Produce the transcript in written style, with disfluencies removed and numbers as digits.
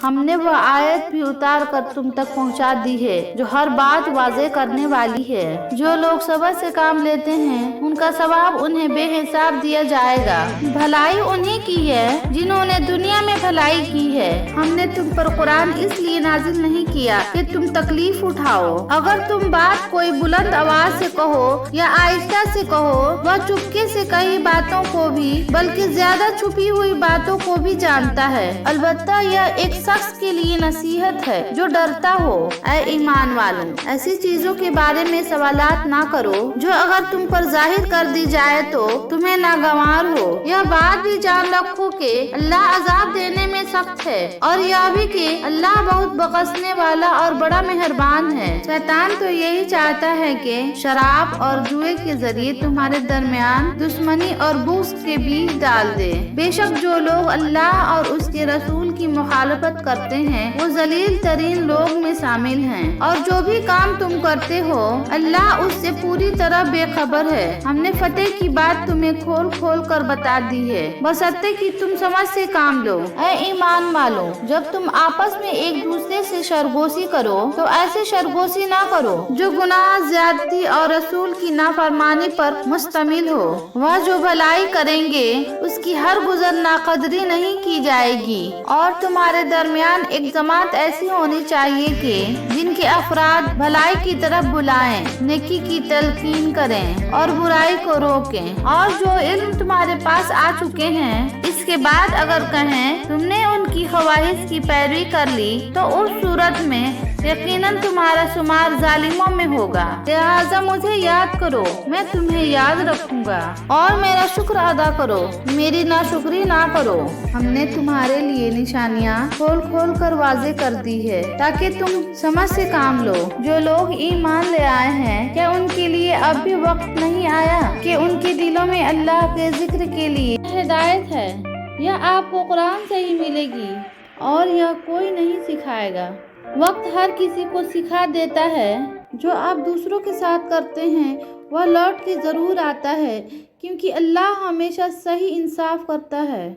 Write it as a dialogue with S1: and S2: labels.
S1: ہم نے وہ آیت بھی اتار کر تم تک پہنچا دی ہے جو ہر بات واضح کرنے والی ہے۔ جو لوگ صبر سے کام لیتے ہیں ان کا ثواب انہیں بے حساب دیا جائے گا۔ بھلائی انہیں کی ہے جنہوں نے دنیا میں بھلائی کی ہے۔ ہم نے تم پر قرآن اس لیے نازل نہیں کیا کہ تم تکلیف اٹھاؤ۔ اگر تم بات کوئی بلند آواز سے کہو یا آہستہ سے کہو، وہ چپکے سے کئی باتوں کو بھی بلکہ زیادہ چھپی ہوئی باتوں کو بھی جانتا ہے۔ البتہ یہ ایک شخص کے لیے نصیحت ہے جو ڈرتا ہو۔ اے ایمان والو، ایسی چیزوں کے بارے میں سوالات نہ کرو جو اگر تم پر ظاہر کر دی جائے تو تمہیں ناگوار ہو۔ یہ بات بھی جان رکھو کہ اللہ عذاب دینے میں سخت ہے، اور یہ بھی کہ اللہ بہت بخشنے والا اور بڑا مہربان ہے۔ شیطان تو یہی چاہتا ہے کہ شراب اور جوئے کے ذریعے تمہارے درمیان دشمنی اور بغض کے بیج ڈال دے۔ بے شک جو لوگ اللہ اور اس کے رسول کی مخالفت کرتے ہیں وہ ذلیل ترین لوگ میں شامل ہیں، اور جو بھی کام تم کرتے ہو اللہ اس سے پوری طرح بے خبر ہے۔ ہم نے فتح کی بات تمہیں کھول کھول کر بتا دی ہے، بشرطے کہ تم سمجھ سے کام لو۔ اے ایمان والو، جب تم آپس میں ایک دوسرے سے شرگوشی کرو تو ایسے شرگوشی نہ کرو جو گناہ، زیادتی اور رسول کی نافرمانی پر مشتمل ہو۔ وہ جو بھلائی کریں گے اس کی ہر گزر ناقدری نہیں کی جائے گی، اور تمہارے درمیان ایک جماعت ایسی ہونی چاہیے کہ جن کے افراد بھلائی کی طرف بلائیں، نیکی کی تلقین کریں اور برائی کو روکیں، اور جو علم تمہارے پاس آ چکے ہیں اس کے بعد اگر کہیں تم نے ان کی خواہش کی پیروی کر لی تو اس صورت میں یقیناً تمہارا شمار ظالموں میں ہوگا۔ لہٰذا مجھے یاد کرو، میں تمہیں یاد رکھوں گا، اور میرا شکر ادا کرو، میری ناشکری نہ کرو۔ ہم نے تمہارے لیے نشانیاں کھول کھول کر واضح کر دی ہے تاکہ تم سمجھ سے کام لو۔ جو لوگ ایمان لے آئے ہیں کیا ان کے لیے اب بھی وقت نہیں آیا کہ ان کے دلوں میں اللہ کے ذکر کے لیے ہدایت ہے؟ یہ آپ کو قرآن سے ہی ملے گی اور یہ کوئی نہیں سکھائے گا۔ وقت ہر کسی کو سکھا دیتا ہے۔ جو آپ دوسروں کے ساتھ کرتے ہیں وہ لوٹ کے ضرور آتا ہے، کیونکہ اللہ ہمیشہ صحیح انصاف کرتا ہے۔